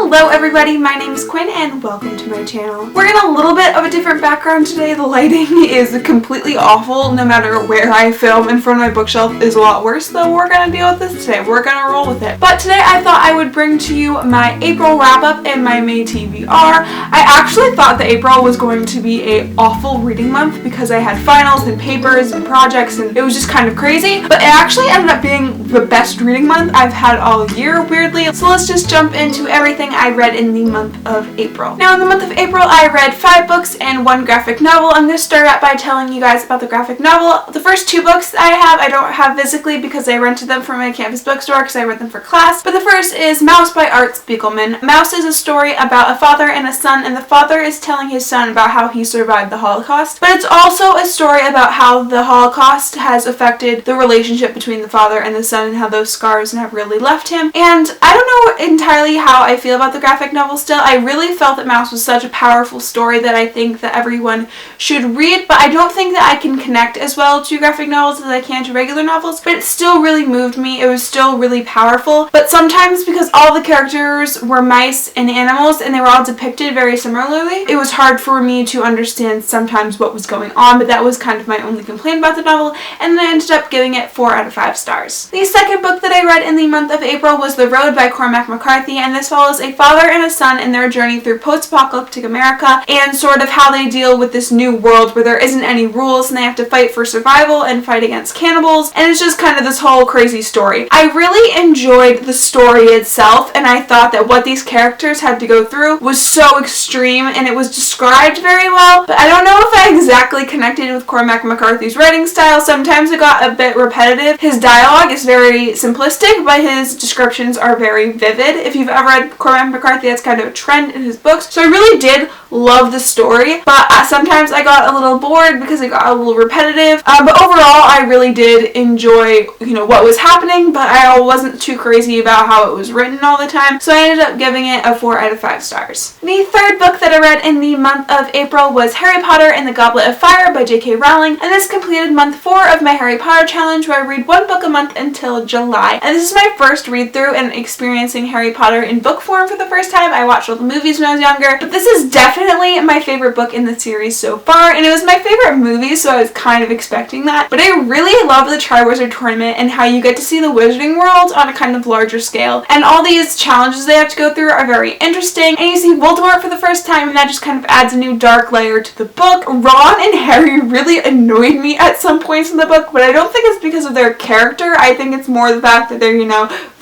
Hello everybody, my name is Quinn and welcome to my channel. We're in a little bit of a different background today. The lighting is completely awful no matter where I film. In front of my bookshelf is a lot worse, though we're gonna deal with this today. We're gonna roll with it. But today I thought I would bring to you my April wrap up and my May TBR. I actually thought that April was going to be an awful reading month because I had finals and papers and projects and it was just kind of crazy. But it actually ended up being the best reading month I've had all year, weirdly. So let's just jump into everything I read in the month of April. Now in the month of April I read 5 books and 1 graphic novel. I'm going to start out by telling you guys about the graphic novel. The first 2 books I don't have physically because I rented them from my campus bookstore because I read them for class. But the first is Mouse by Art Spiegelman. Mouse is a story about a father and a son, and the father is telling his son about how he survived the Holocaust. But it's also a story about how the Holocaust has affected the relationship between the father and the son and how those scars have really left him. And I don't know entirely how I feel about the graphic novel still. I really felt that Mouse was such a powerful story that I think that everyone should read, but I don't think that I can connect as well to graphic novels as I can to regular novels, but it still really moved me. It was still really powerful, but sometimes because all the characters were mice and animals and they were all depicted very similarly, it was hard for me to understand sometimes what was going on, but that was kind of my only complaint about the novel, and then I ended up giving it 4 out of 5 stars. The second book that I read in the month of April was The Road by Cormac McCarthy, and this follows a father and a son in their journey through post-apocalyptic America and sort of how they deal with this new world where there isn't any rules and they have to fight for survival and fight against cannibals, and it's just kind of this whole crazy story. I really enjoyed the story itself, and I thought that what these characters had to go through was so extreme and it was described very well, but I don't know if I exactly connected with Cormac McCarthy's writing style. Sometimes it got a bit repetitive. His dialogue is very simplistic, but his descriptions are very vivid. If you've ever read Cormac McCarthy, that's kind of a trend in his books. So I really did love the story, but sometimes I got a little bored because it got a little repetitive. But overall, I really did enjoy, what was happening, but I wasn't too crazy about how it was written all the time. So I ended up giving it a 4 out of 5 stars. The third book that I read in the month of April was Harry Potter and the Goblet of Fire by J.K. Rowling, and this completed month 4 of my Harry Potter challenge where I read 1 book a month until July. And this is my first read through and experiencing Harry Potter in book form for the first time. I watched all the movies when I was younger, but this is definitely my favorite book in the series so far, and it was my favorite movie, so I was kind of expecting that. But I really love the Triwizard Tournament and how you get to see the Wizarding World on a kind of larger scale, and all these challenges they have to go through are very interesting, and you see Voldemort for the first time, and that just kind of adds a new dark layer to the book. Ron and Harry really annoyed me at some points in the book, but I don't think it's because of their character. I think it's more the fact that they're,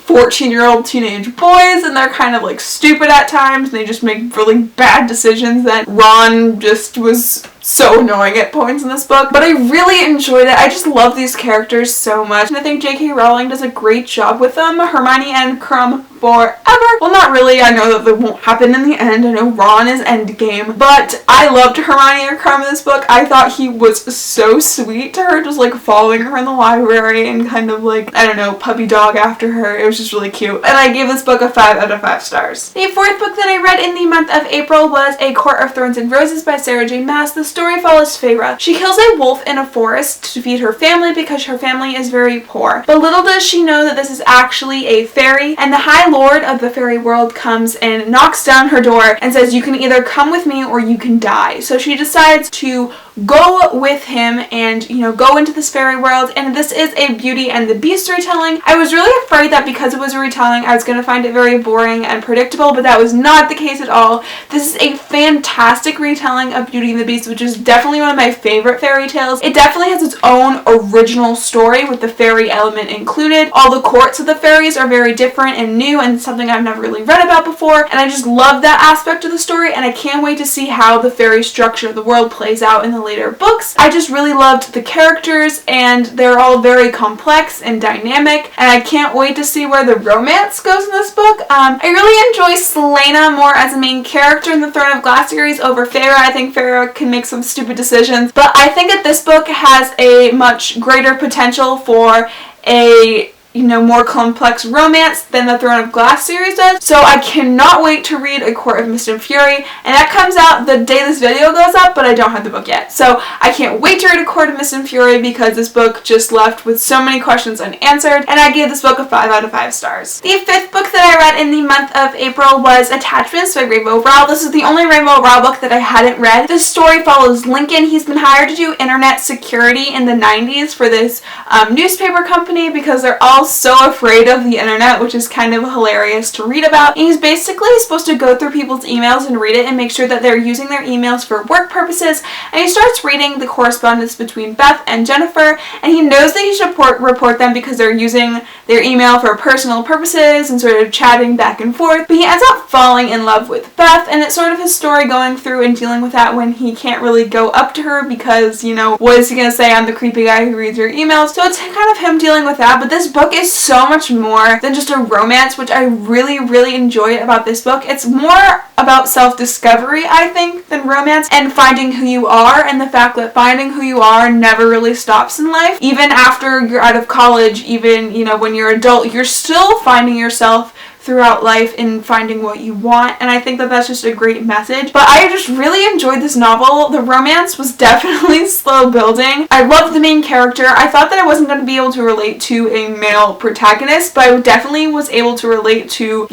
14-year-old teenage boys and they're kind of like stupid at times and they just make really bad decisions that Ron just was so annoying at points in this book. But I really enjoyed it. I just love these characters so much, and I think J.K. Rowling does a great job with them. Hermione and Krum forever. Well, not really. I know that won't happen in the end. I know Ron is endgame, but I loved Hermione and Krum in this book. I thought he was so sweet to her, just like following her in the library and kind of like, puppy dog after her. It was just really cute. And I gave this book a 5 out of 5 stars. The fourth book that I read in the month of April was A Court of Thorns and Roses by Sarah J. Maas. The story follows Feyre. She kills a wolf in a forest to feed her family because her family is very poor. But little does she know that this is actually a fairy, and the High Lord of the fairy world comes and knocks down her door and says, you can either come with me or you can die. So she decides to go with him and, go into this fairy world, and this is a Beauty and the Beast retelling. I was really afraid that because it was a retelling, I was going to find it very boring and predictable, but that was not the case at all. This is a fantastic retelling of Beauty and the Beast, which is definitely one of my favorite fairy tales. It definitely has its own original story with the fairy element included. All the courts of the fairies are very different and new and something I've never really read about before, and I just love that aspect of the story, and I can't wait to see how the fairy structure of the world plays out in the later books. I just really loved the characters, and they're all very complex and dynamic, and I can't wait to see where the romance goes in this book. I really enjoy Selena more as a main character in the Throne of Glass series over Feyre. I think Feyre can make some stupid decisions, but I think that this book has a much greater potential for a more complex romance than the Throne of Glass series does. So I cannot wait to read A Court of Mist and Fury, and that comes out the day this video goes up, but I don't have the book yet. So I can't wait to read A Court of Mist and Fury because this book just left with so many questions unanswered, and I gave this book a 5 out of 5 stars. The 5th book that I read in the month of April was Attachments by Rainbow Rowell. This is the only Rainbow Rowell book that I hadn't read. This story follows Lincoln. He's been hired to do internet security in the 90s for this newspaper company because they're all so afraid of the internet, which is kind of hilarious to read about. And he's basically supposed to go through people's emails and read it and make sure that they're using their emails for work purposes. And he starts reading the correspondence between Beth and Jennifer, and he knows that he should report them because they're using their email for personal purposes and sort of chatting back and forth. But he ends up falling in love with Beth, and it's sort of his story going through and dealing with that when he can't really go up to her because, what is he going to say? I'm the creepy guy who reads your emails. So it's kind of him dealing with that, but this book is so much more than just a romance, which I really, really enjoy about this book. It's more about self-discovery, I think, than romance, and finding who you are, and the fact that finding who you are never really stops in life. Even after you're out of college, even, when you're an adult, you're still finding yourself throughout life in finding what you want, and I think that that's just a great message. But I just really enjoyed this novel. The romance was definitely slow building. I loved the main character. I thought that I wasn't going to be able to relate to a male protagonist, but I definitely was able to relate to,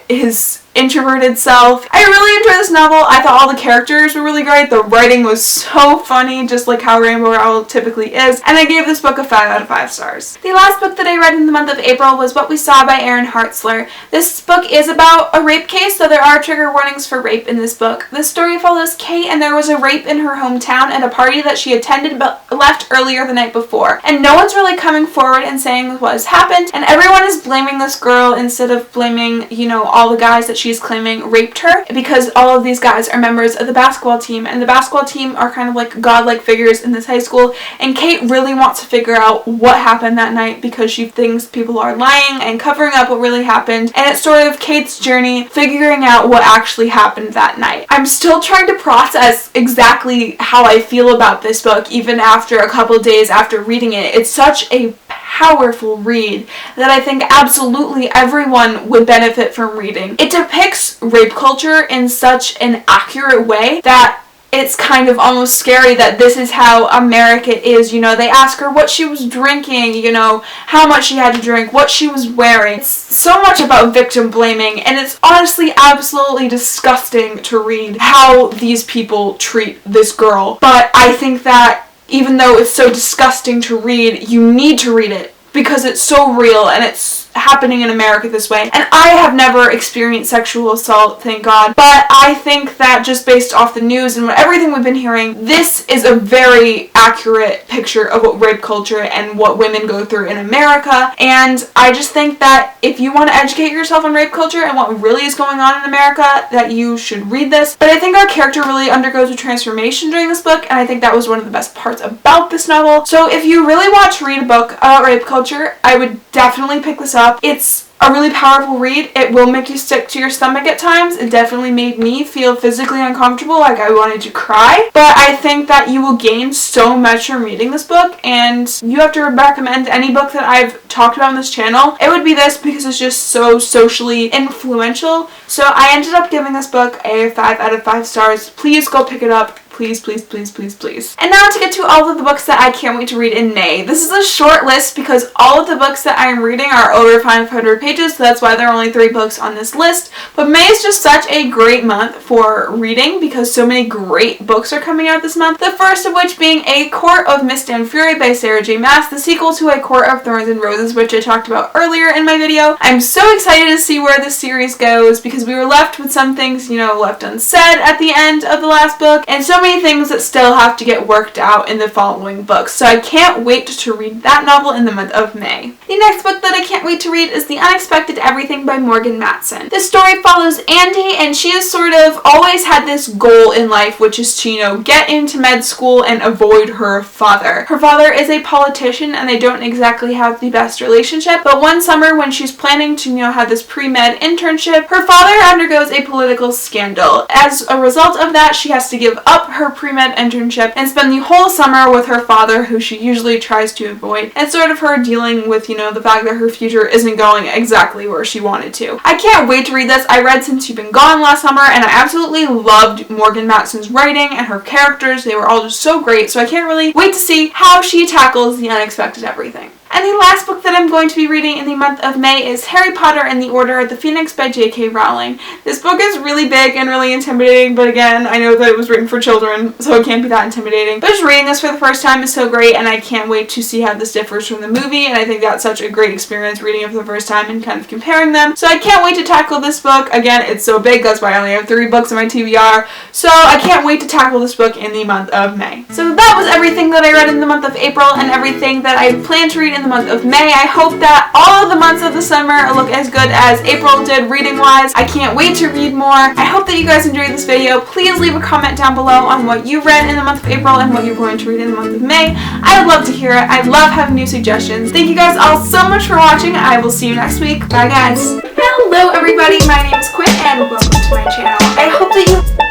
his introverted self. I really enjoyed this novel. I thought all the characters were really great. The writing was so funny, just like how Rainbow Rowell typically is, and I gave this book a 5 out of 5 stars. The last book that I read in the month of April was What We Saw by Erin Hartzler. This book is about a rape case, so there are trigger warnings for rape in this book. The story follows Kate, and there was a rape in her hometown at a party that she attended but left earlier the night before, and no one's really coming forward and saying what has happened, and everyone is blaming this girl instead of blaming, all the guys that she's claiming raped her, because all of these guys are members of the basketball team, and the basketball team are kind of like godlike figures in this high school, and Kate really wants to figure out what happened that night because she thinks people are lying and covering up what really happened, and it's sort of Kate's journey figuring out what actually happened that night. I'm still trying to process exactly how I feel about this book even after a couple days after reading it. It's such a powerful read that I think absolutely everyone would benefit from reading. It depicts rape culture in such an accurate way that it's kind of almost scary that this is how America is. They ask her what she was drinking, how much she had to drink, what she was wearing. It's so much about victim blaming, and it's honestly absolutely disgusting to read how these people treat this girl. But I think that even though it's so disgusting to read, you need to read it because it's so real and it's happening in America this way. And I have never experienced sexual assault, thank God, but I think that just based off the news and everything we've been hearing, this is a very accurate picture of what rape culture and what women go through in America. And I just think that if you want to educate yourself on rape culture and what really is going on in America, that you should read this. But I think our character really undergoes a transformation during this book, and I think that was one of the best parts about this novel. So if you really want to read a book about rape culture, I would definitely pick this up. It's a really powerful read. It will make you sick to your stomach at times. It definitely made me feel physically uncomfortable, like I wanted to cry. But I think that you will gain so much from reading this book, and you have to recommend any book that I've talked about on this channel. It would be this because it's just so socially influential. So I ended up giving this book a 5 out of 5 stars. Please go pick it up. Please, please, please, please, please. And now to get to all of the books that I can't wait to read in May. This is a short list because all of the books that I'm reading are over 500 pages, so that's why there are only 3 books on this list. But May is just such a great month for reading because so many great books are coming out this month. The first of which being A Court of Mist and Fury by Sarah J. Maas, the sequel to A Court of Thorns and Roses, which I talked about earlier in my video. I'm so excited to see where this series goes because we were left with some things, left unsaid at the end of the last book, and so many things that still have to get worked out in the following books. So I can't wait to read that novel in the month of May. The next book that I can't wait to read is The Unexpected Everything by Morgan Matson. This story follows Andy, and she has sort of always had this goal in life, which is to, get into med school and avoid her father. Her father is a politician and they don't exactly have the best relationship, but one summer when she's planning to, have this pre-med internship, her father undergoes a political scandal. As a result of that, she has to give up her pre-med internship and spend the whole summer with her father, who she usually tries to avoid, and sort of her dealing with, you know, the fact that her future isn't going exactly where she wanted to. I can't wait to read this. I read Since You've Been Gone last summer, and I absolutely loved Morgan Matson's writing and her characters. They were all just so great, so I can't really wait to see how she tackles the unexpected everything. And the last book that I'm going to be reading in the month of May is Harry Potter and the Order of the Phoenix by J.K. Rowling. This book is really big and really intimidating, but again, I know that it was written for children, so it can't be that intimidating. But just reading this for the first time is so great, and I can't wait to see how this differs from the movie, and I think that's such a great experience reading it for the first time and kind of comparing them. So I can't wait to tackle this book. Again, it's so big, that's why I only have 3 books in my TBR, so I can't wait to tackle this book in the month of May. So that was everything that I read in the month of April and everything that I plan to read in the month of May. I hope that all of the months of the summer look as good as April did reading-wise. I can't wait to read more. I hope that you guys enjoyed this video. Please leave a comment down below on what you read in the month of April and what you're going to read in the month of May. I would love to hear it. I love having new suggestions. Thank you guys all so much for watching. I will see you next week. Bye, guys. Hello, everybody. My name is Quinn, and welcome to my channel. I hope that you